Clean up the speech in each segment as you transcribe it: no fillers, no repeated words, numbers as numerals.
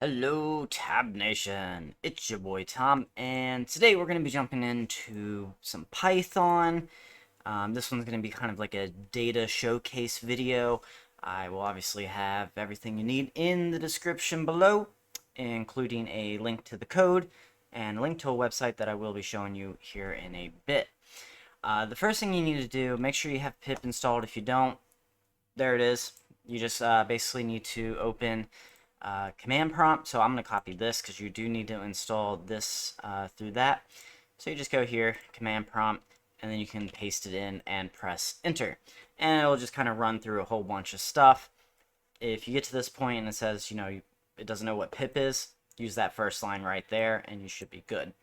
Hello, Tab Nation. It's your boy Tom, and today we're going to be jumping into some Python. This one's going to be kind of like a data showcase video. I will obviously have everything you need in the description below, including a link to the code and a link to a website that I will be showing you here in a bit. The first thing you need to do, make sure you have pip installed. If you don't, there it is. You just basically need to open command prompt. So I'm going to copy this because you do need to install this through that. So you just go here, command prompt, and then you can paste it in and press enter. And it'll just kind of run through a whole bunch of stuff. If you get to this point and it says, it doesn't know what pip is, use that first line right there and you should be good.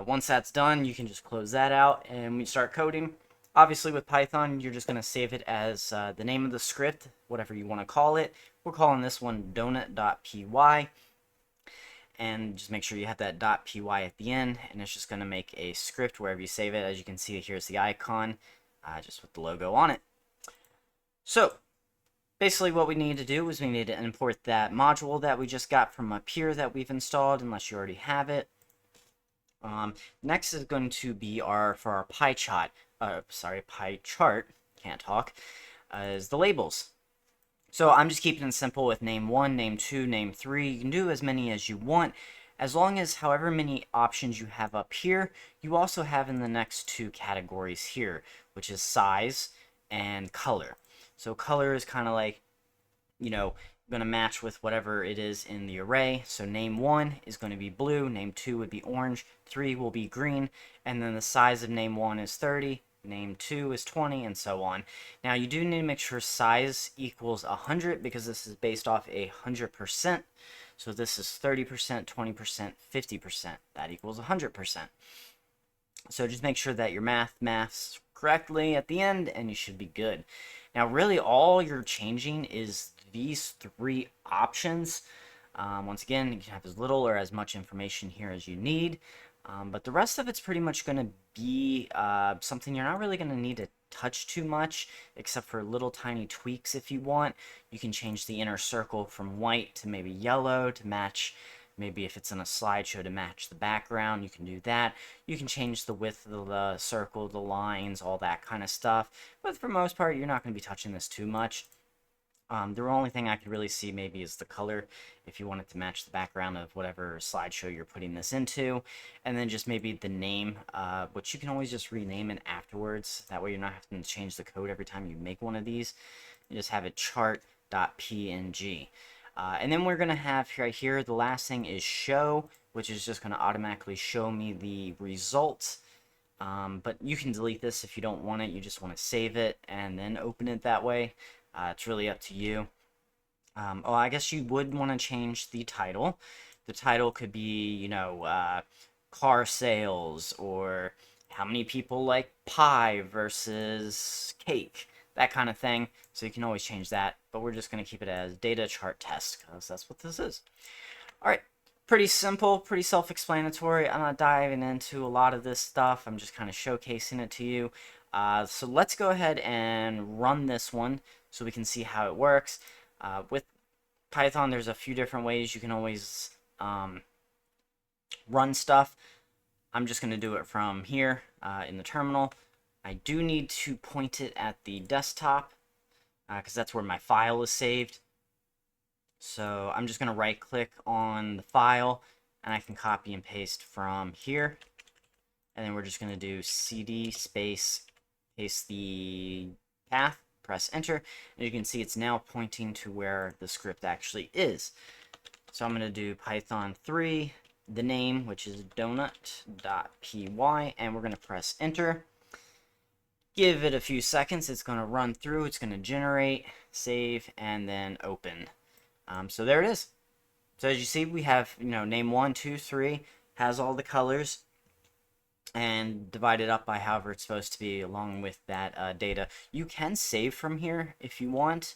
Once that's done, you can just close that out and we start coding. Obviously with Python, you're just going to save it as the name of the script, whatever you want to call it. We're calling this one donut.py. And just make sure you have that .py at the end, and it's just going to make a script wherever you save it. As you can see, here's the icon, just with the logo on it. So basically what we need to do is we need to import that module that we just got from up here that we've installed, unless you already have it. Next is going to be for our pie chart, can't talk, is the labels. So I'm just keeping it simple with name 1, name 2, name 3. You can do as many as you want, as long as however many options you have up here, you also have in the next two categories here, which is size and color. So color is kind of like, going to match with whatever it is in the array. So name 1 is going to be blue, name 2 would be orange, 3 will be green, and then the size of name 1 is 30, name 2 is 20, and so on. Now you do need to make sure size equals 100 because this is based off 100%. So this is 30%, 20%, 50%. That equals 100%. So just make sure that your maths correctly at the end and you should be good. Now really all you're changing is these three options. Once again, you can have as little or as much information here as you need. But the rest of it's pretty much going to be something you're not really going to need to touch too much, except for little tiny tweaks if you want. You can change the inner circle from white to maybe yellow to match, maybe if it's in a slideshow to match the background, you can do that. You can change the width of the circle, the lines, all that kind of stuff. But for the most part, you're not going to be touching this too much. The only thing I could really see maybe is the color, if you want it to match the background of whatever slideshow you're putting this into. And then just maybe the name, which you can always just rename it afterwards. That way you're not having to change the code every time you make one of these. You just have it chart.png. And then we're going to have right here, the last thing is show, which is just going to automatically show me the results. But you can delete this if you don't want it. You just want to save it and then open it that way. It's really up to you. I guess you would want to change the title. The title could be, car sales, or how many people like pie versus cake, that kind of thing. So you can always change that, but we're just going to keep it as data chart test because that's what this is. All right, pretty simple, pretty self-explanatory. I'm not diving into a lot of this stuff. I'm just kind of showcasing it to you. So let's go ahead and run this one so we can see how it works. With Python, there's a few different ways you can always run stuff. I'm just going to do it from here in the terminal. I do need to point it at the desktop because that's where my file is saved. So I'm just going to right click on the file and I can copy and paste from here. And then we're just going to do cd space paste the path, press enter, and you can see it's now pointing to where the script actually is. So I'm going to do Python 3, the name, which is donut.py, and we're going to press enter. Give it a few seconds. It's going to run through. It's going to generate, save, and then open. So there it is. So as you see, we have, name 1, 2, 3, has all the colors, and divided up by however it's supposed to be along with that data. You can save from here if you want.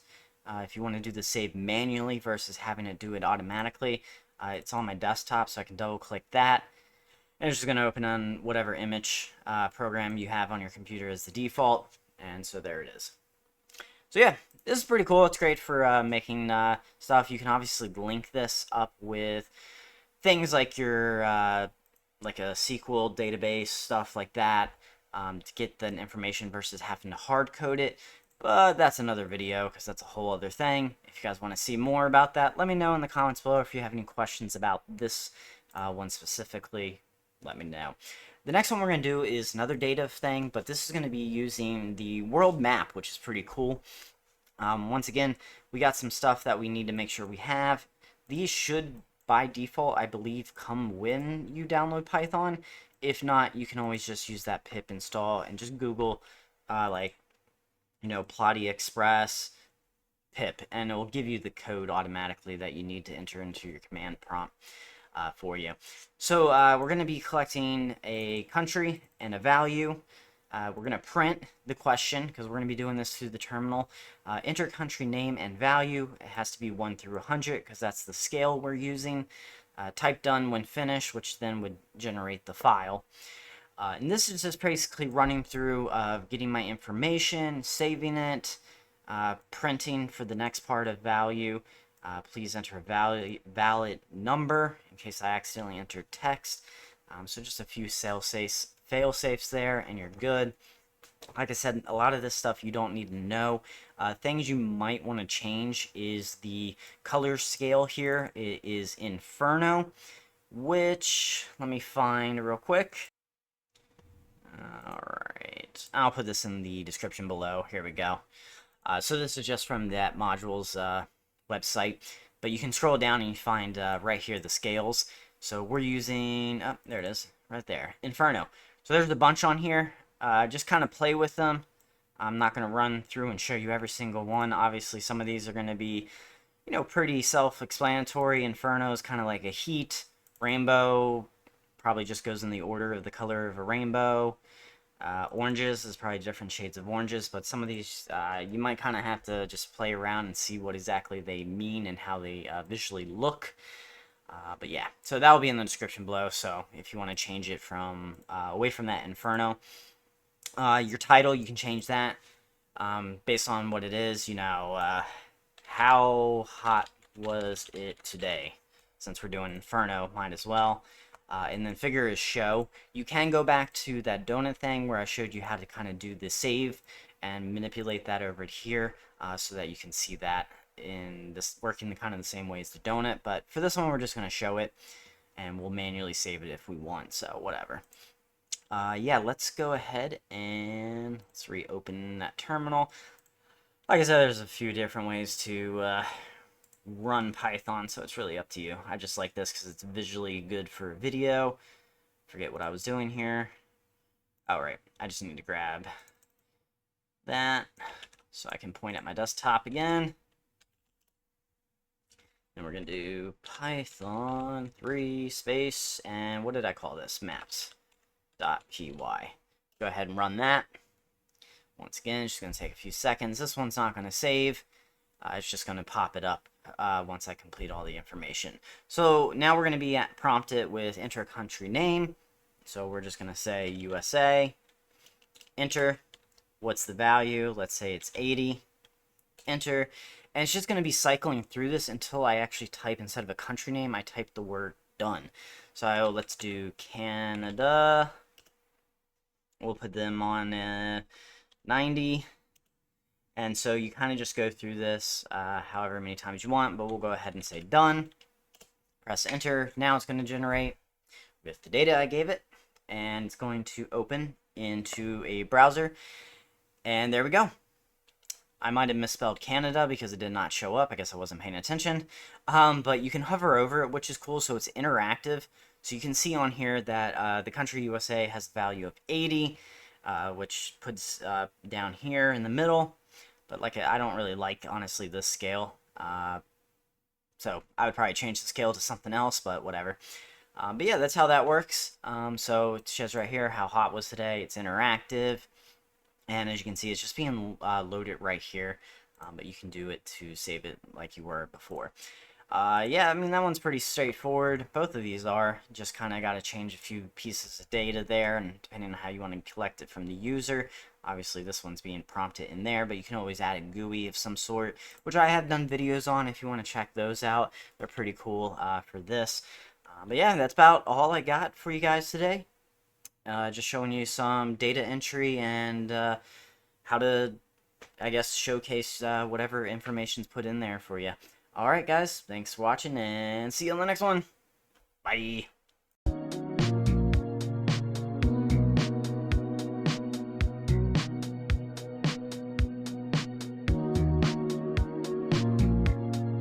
If you want to do the save manually versus having it do it automatically. It's on my desktop, so I can double click that. And it's just going to open on whatever image program you have on your computer as the default. And so there it is. So yeah, this is pretty cool. It's great for making stuff. You can obviously link this up with things like your like a SQL database, stuff like that, to get the information versus having to hard code it. But that's another video because that's a whole other thing. If you guys want to see more about that, let me know in the comments below. If you have any questions about this one specifically, let me know. The next one we're going to do is another data thing, but this is going to be using the world map, which is pretty cool. Once again, we got some stuff that we need to make sure we have. These should, by default, I believe, come when you download Python. If not, you can always just use that pip install and just Google, like, Plotty Express pip, and it will give you the code automatically that you need to enter into your command prompt for you. So we're going to be collecting a country and a value. We're going to print the question because we're going to be doing this through the terminal. Enter country name and value. It has to be 1 through 100 because that's the scale we're using. Type done when finished, which then would generate the file. And this is just basically running through getting my information, saving it, printing for the next part of value. Please enter a valid number in case I accidentally entered text. So just a few fail-safes there, and you're good. Like I said, a lot of this stuff you don't need to know. Things you might want to change is the color scale here. It is Inferno, which, let me find real quick. Alright, I'll put this in the description below. Here we go. So this is just from that module's website, but you can scroll down and you find right here the scales. So we're using, oh, there it is, right there, Inferno. So there's a bunch on here. Just kind of play with them. I'm not going to run through and show you every single one. Obviously, some of these are going to be, pretty self-explanatory. Inferno is kind of like a heat. Rainbow probably just goes in the order of the color of a rainbow. Oranges is probably different shades of oranges, but some of these you might kind of have to just play around and see what exactly they mean and how they visually look. But yeah, so that will be in the description below. So if you want to change it from away from that Inferno, your title, you can change that based on what it is. How hot was it today? Since we're doing Inferno, might as well. And then figure is show. You can go back to that donut thing where I showed you how to kind of do the save and manipulate that over here so that you can see that in this working kind of the same way as the donut. But for this one, we're just going to show it, and we'll manually save it if we want, so whatever. Yeah, let's go ahead and let's reopen that terminal. Like I said, there's a few different ways to run Python, so it's really up to you. I just like this because it's visually good for video. Forget what I was doing here. All right, I just need to grab that so I can point at my desktop again. And we're going to do Python 3 space, and what did I call this? Maps.py. Go ahead and run that. Once again, it's just going to take a few seconds. This one's not going to save. It's just going to pop it up once I complete all the information. So now we're going to be prompted with enter country name. So we're just going to say USA. Enter. What's the value? Let's say it's 80. Enter. And it's just going to be cycling through this until I actually type, instead of a country name, I type the word done. So let's do Canada. We'll put them on 90. And so you kind of just go through this however many times you want, but we'll go ahead and say done. Press enter. Now it's going to generate with the data I gave it, and it's going to open into a browser. And there we go. I might have misspelled Canada because it did not show up. I guess I wasn't paying attention. But you can hover over it, which is cool, so it's interactive. So you can see on here that the country USA has the value of 80, which puts down here in the middle. But I don't really like, honestly, this scale. So I would probably change the scale to something else, but whatever. But yeah, that's how that works. So it shows right here how hot was today. It's interactive. And as you can see, it's just being loaded right here. But you can do it to save it like you were before. Yeah, I mean, that one's pretty straightforward. Both of these are. Just kind of got to change a few pieces of data there, and depending on how you want to collect it from the user, Obviously, this one's being prompted in there, but you can always add a GUI of some sort, which I have done videos on if you want to check those out. They're pretty cool for this. But yeah, that's about all I got for you guys today. Just showing you some data entry and how to, I guess, showcase whatever information's put in there for you. Alright, guys, thanks for watching, and see you on the next one. Bye.